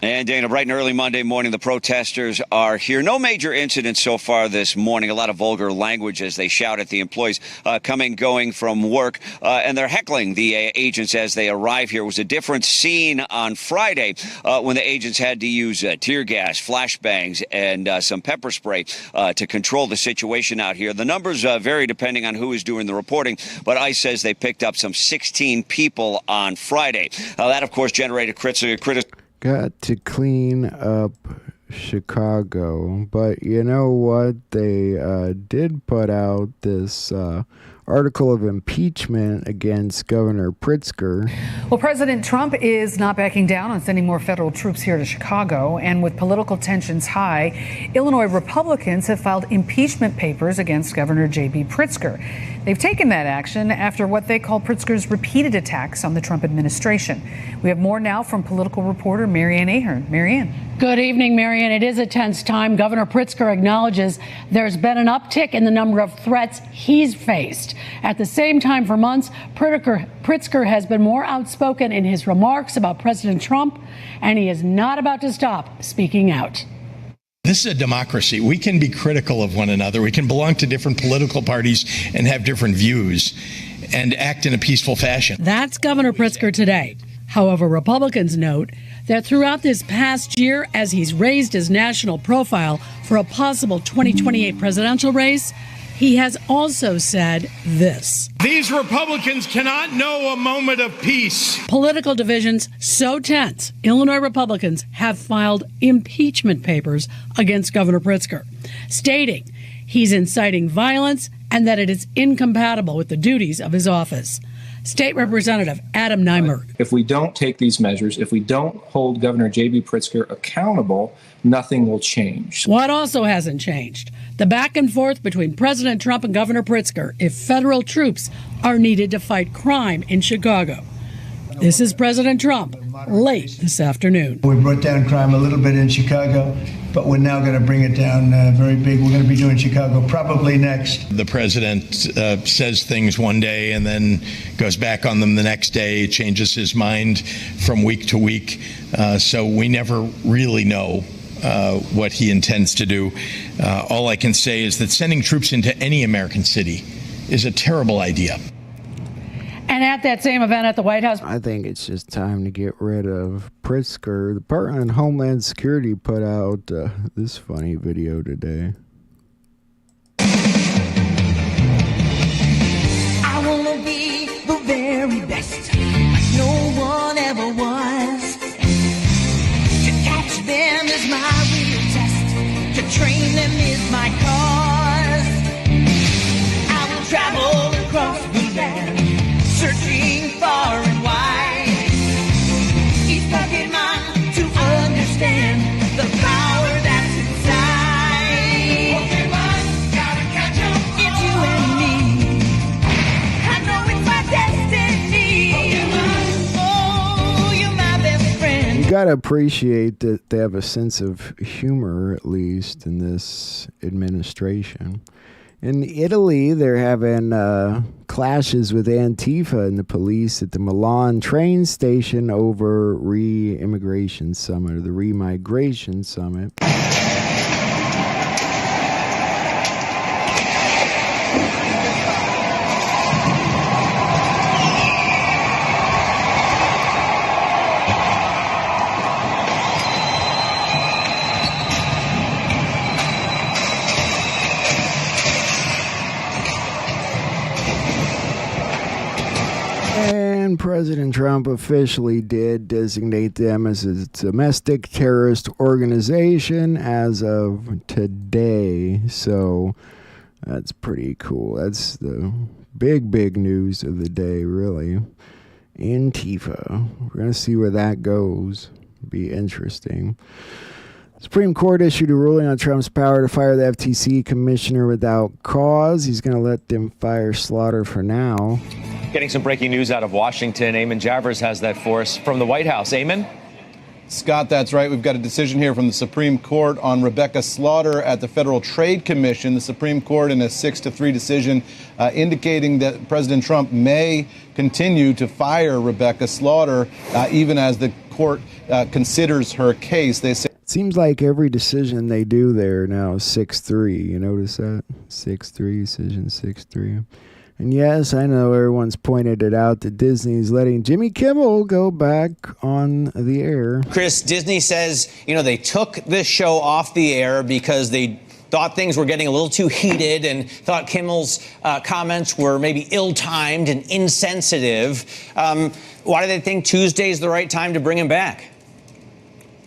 [SPEAKER 7] And Dana, bright and early Monday morning, the protesters are here. No major incidents so far this morning. A lot of vulgar language as they shout at the employees going from work. And they're heckling the agents as they arrive here. It was a different scene on Friday when the agents had to use tear gas, flashbangs, and some pepper spray to control the situation out here. The numbers vary depending on who is doing the reporting, but ICE says they picked up some 16 people on Friday. That, of course, generated criticism.
[SPEAKER 1] Got to clean up Chicago, but you know what? They did put out this article of impeachment against Governor Pritzker.
[SPEAKER 8] Well, President Trump is not backing down on sending more federal troops here to Chicago. And with political tensions high, Illinois Republicans have filed impeachment papers against Governor J.B. Pritzker. They've taken that action after what they call Pritzker's repeated attacks on the Trump administration. We have more now from political reporter Marianne Ahern. Marianne.
[SPEAKER 9] Good evening, Marianne. It is a tense time. Governor Pritzker acknowledges there's been an uptick in the number of threats he's faced. At the same time, for months, Pritzker has been more outspoken in his remarks about President Trump, and he is not about to stop speaking out.
[SPEAKER 10] This is a democracy. We can be critical of one another. We can belong to different political parties and have different views and act in a peaceful fashion.
[SPEAKER 9] That's Governor Pritzker today. However, Republicans note that throughout this past year, as he's raised his national profile for a possible 2028 presidential race, he has also said this.
[SPEAKER 10] These Republicans cannot know a moment of peace.
[SPEAKER 9] Political divisions so tense, Illinois Republicans have filed impeachment papers against Governor Pritzker, stating he's inciting violence and that it is incompatible with the duties of his office. State Representative Adam Nyberg.
[SPEAKER 11] If we don't take these measures, if we don't hold Governor J.B. Pritzker accountable, nothing will change.
[SPEAKER 9] What also hasn't changed? The back and forth between President Trump and Governor Pritzker if federal troops are needed to fight crime in Chicago. This is President Trump late this afternoon.
[SPEAKER 17] We brought down crime a little bit in Chicago, but we're now going to bring it down very big. We're going to be doing Chicago probably next.
[SPEAKER 10] The president says things one day and then goes back on them the next day, changes his mind from week to week. So we never really know what he intends to do. All I can say is that sending troops into any American city is a terrible idea.
[SPEAKER 9] And at that same event at the White House,
[SPEAKER 1] I think it's just time to get rid of Pritzker. The Department of Homeland Security put out this funny video today.
[SPEAKER 12] I want to be the very best, like no one ever was. To catch them is my real test. To train them is my cause. I will travel across the land, searching far and wide. Each pocket mine to understand the power that's inside. Pokemon, gotta catch 'em. It's you and me. I know it's my destiny. Pokemon, oh, you're my best friend.
[SPEAKER 1] You gotta appreciate that they have a sense of humor, at least, in this administration. In Italy, they're having clashes with Antifa and the police at the Milan train station over re-immigration summit, or the re-migration summit. And President Trump officially did designate them as a domestic terrorist organization as of today. So that's pretty cool. That's the big news of the day, really. Antifa. We're going to see where that goes. Be interesting. Supreme Court issued a ruling on Trump's power to fire the FTC commissioner without cause. He's going to let them fire Slaughter for now.
[SPEAKER 13] Getting some breaking news out of Washington. Eamon Javers has that for us from the White House. Eamon?
[SPEAKER 14] Scott, that's right. We've got a decision here from the Supreme Court on Rebecca Slaughter at the Federal Trade Commission. The Supreme Court, in a 6-3 decision, indicating that President Trump may continue to fire Rebecca Slaughter even as the court considers her case. They say
[SPEAKER 1] Seems like every decision they do there now is 6-3. You notice that? 6-3, decision 6-3. And yes, I know everyone's pointed it out that Disney's letting Jimmy Kimmel go back on the air.
[SPEAKER 15] Chris, Disney says, they took this show off the air because they thought things were getting a little too heated and thought Kimmel's comments were maybe ill-timed and insensitive. Why do they think Tuesday's the right time to bring him back?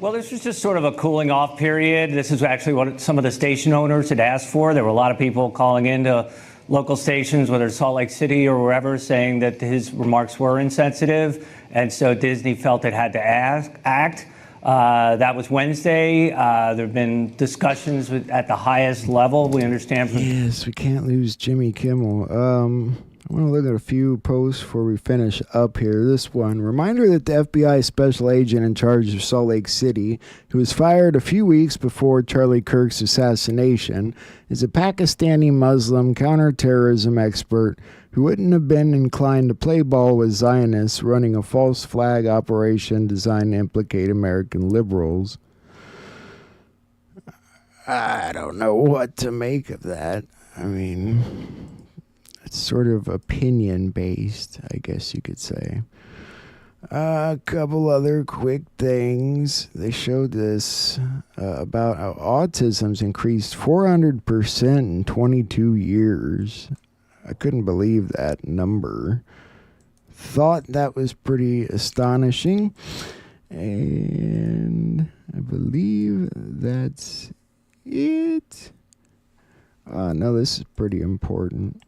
[SPEAKER 16] Well, this was just sort of a cooling off period. This is actually what some of the station owners had asked for. There were a lot of people calling into local stations, whether it's Salt Lake City or wherever, saying that his remarks were insensitive. And so Disney felt it had to act. That was Wednesday. There have been discussions at the highest level. We understand from...
[SPEAKER 1] Yes, we can't lose Jimmy Kimmel. I want to look at a few posts before we finish up here. This one, reminder that the FBI special agent in charge of Salt Lake City, who was fired a few weeks before Charlie Kirk's assassination, is a Pakistani Muslim counterterrorism expert who wouldn't have been inclined to play ball with Zionists running a false flag operation designed to implicate American liberals. I don't know what to make of that. I mean... It's sort of opinion-based, I guess you could say. A couple other quick things. They showed this about how autism's increased 400% in 22 years. I couldn't believe that number. Thought that was pretty astonishing. And I believe that's it. No, this is pretty important.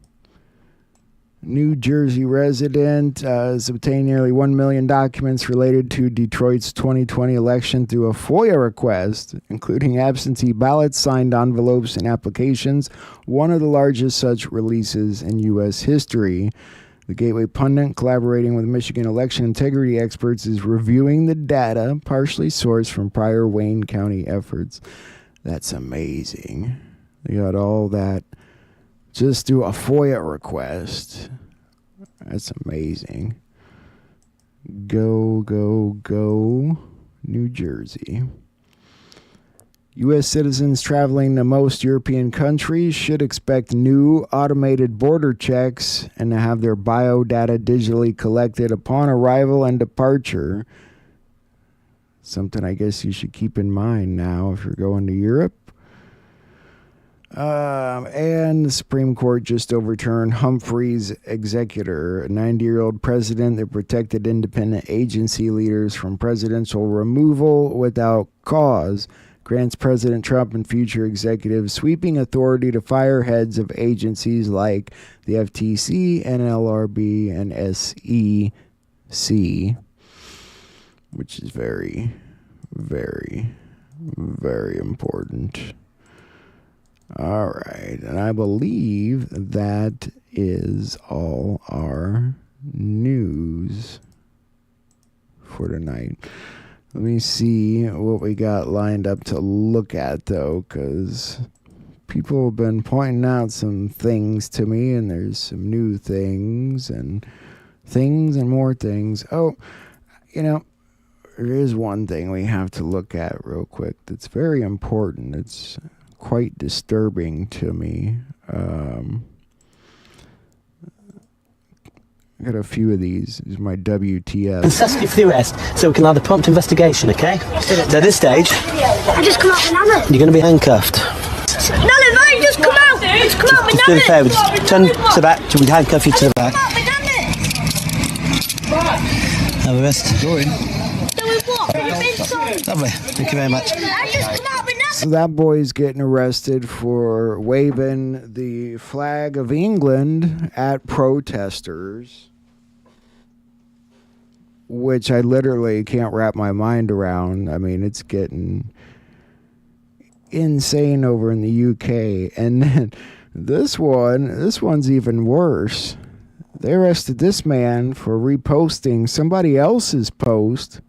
[SPEAKER 1] New Jersey resident has obtained nearly 1 million documents related to Detroit's 2020 election through a FOIA request, including absentee ballots, signed envelopes, and applications, one of the largest such releases in U.S. history. The Gateway Pundit, collaborating with Michigan election integrity experts, is reviewing the data, partially sourced from prior Wayne County efforts. That's amazing. They got all that. Just do a FOIA request. That's amazing. Go, go, go, New Jersey. U.S. citizens traveling to most European countries should expect new automated border checks and to have their biodata digitally collected upon arrival and departure. Something I guess you should keep in mind now if you're going to Europe. And the Supreme Court just overturned Humphrey's executor, a 90-year-old president that protected independent agency leaders from presidential removal without cause, grants President Trump and future executives sweeping authority to fire heads of agencies like the FTC, NLRB, and SEC, which is very, very, very important. All right, and I believe that is all our news for tonight. Let me see what we got lined up to look at, though, because people have been pointing out some things to me, and there's some new things and more things. Oh, there is one thing we have to look at real quick that's very important. It's quite disturbing to me. I got a few of these. These are my WTF.
[SPEAKER 18] And ask you for the arrest so we can have a prompt investigation, okay? So at this stage,
[SPEAKER 19] I just come out with Nana.
[SPEAKER 18] You're going to be handcuffed.
[SPEAKER 19] Nana, mate, just come out. Just come out with
[SPEAKER 18] Just do
[SPEAKER 19] Nana.
[SPEAKER 18] the favour, just turn to the back till we handcuff you to the back. Have a rest. Go in. Lovely. Thank you very much.
[SPEAKER 1] So that boy's getting arrested for waving the flag of England at protesters, which I literally can't wrap my mind around. I mean, it's getting insane over in the UK. And then this one's even worse. They arrested this man for reposting somebody else's post,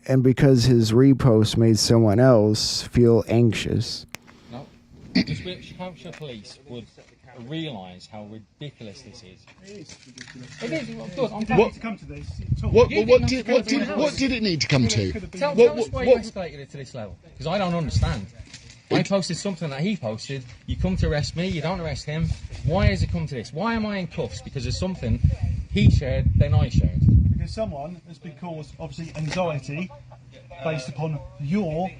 [SPEAKER 1] and because his repost made someone else feel anxious.
[SPEAKER 2] No, just wish Hampshire police would realise how ridiculous this is. It is. Look, I'm trying to come to this.
[SPEAKER 3] What did it need to come to?
[SPEAKER 2] Tell us why you escalated it to this level, because I don't understand. I posted something that he posted. You come to arrest me, you don't arrest him. Why has it come to this? Why am I in cuffs? Because there's something he shared, then I shared.
[SPEAKER 27] Because someone has been caused, obviously, anxiety based upon your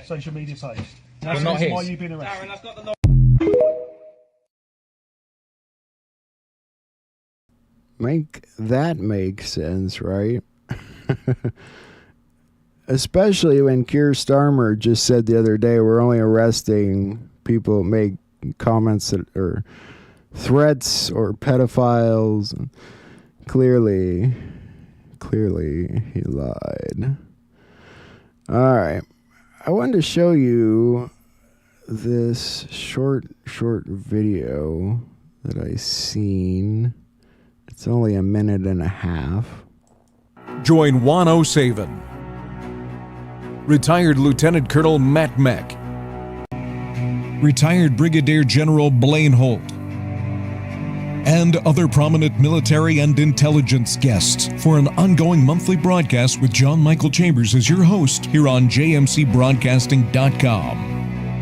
[SPEAKER 27] social media post. That's
[SPEAKER 2] not his.
[SPEAKER 27] Why you've been arrested.
[SPEAKER 1] That makes sense, right? Especially when Keir Starmer just said the other day, we're only arresting people who make comments that are threats or pedophiles. Clearly he lied. All right. I wanted to show you this short video that I seen. It's only a minute and a half.
[SPEAKER 4] Join Juan O'Savin, retired Lieutenant Colonel Matt Meck, retired Brigadier General Blaine Holt, and other prominent military and intelligence guests for an ongoing monthly broadcast with John Michael Chambers as your host here on jmcbroadcasting.com.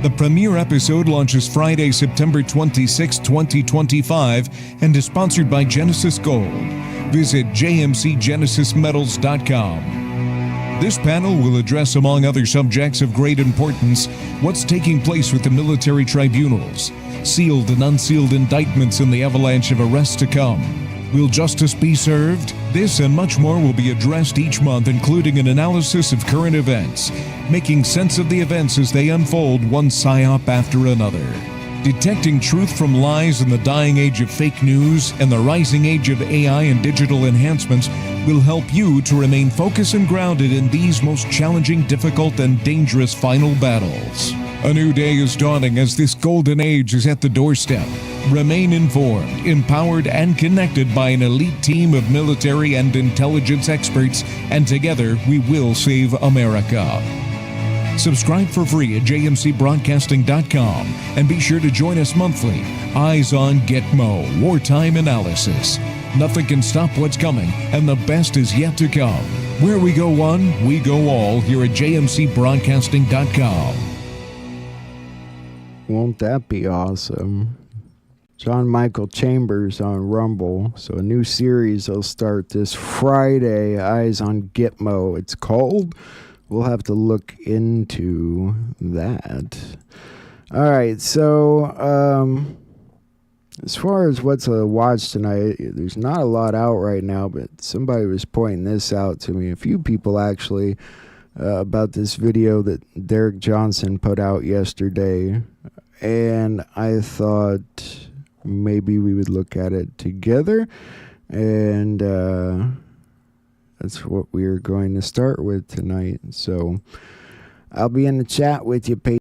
[SPEAKER 4] The premiere episode launches Friday, September 26, 2025, and is sponsored by Genesis Gold. Visit jmcgenesismetals.com. This panel will address, among other subjects of great importance, what's taking place with the military tribunals, sealed and unsealed indictments, and the avalanche of arrests to come. Will justice be served? This and much more will be addressed each month, including an analysis of current events, making sense of the events as they unfold, one psyop after another. Detecting truth from lies in the dying age of fake news and the rising age of AI and digital enhancements will help you to remain focused and grounded in these most challenging, difficult, and dangerous final battles. A new day is dawning as this golden age is at the doorstep. Remain informed, empowered, and connected by an elite team of military and intelligence experts, and together we will save America. Subscribe for free at jmcbroadcasting.com and be sure to join us monthly. Eyes on Gitmo, wartime analysis. Nothing can stop what's coming, and the best is yet to come. Where we go one, we go all here at jmcbroadcasting.com.
[SPEAKER 1] Won't that be awesome? John Michael Chambers on Rumble. So a new series will start this Friday, Eyes on Gitmo, it's called. We'll have to look into that. All right, so as far as what's to watch tonight, there's not a lot out right now, but somebody was pointing this out to me. A few people actually about this video that Derek Johnson put out yesterday, and I thought maybe we would look at it together, and that's what we're going to start with tonight. So I'll be in the chat with you,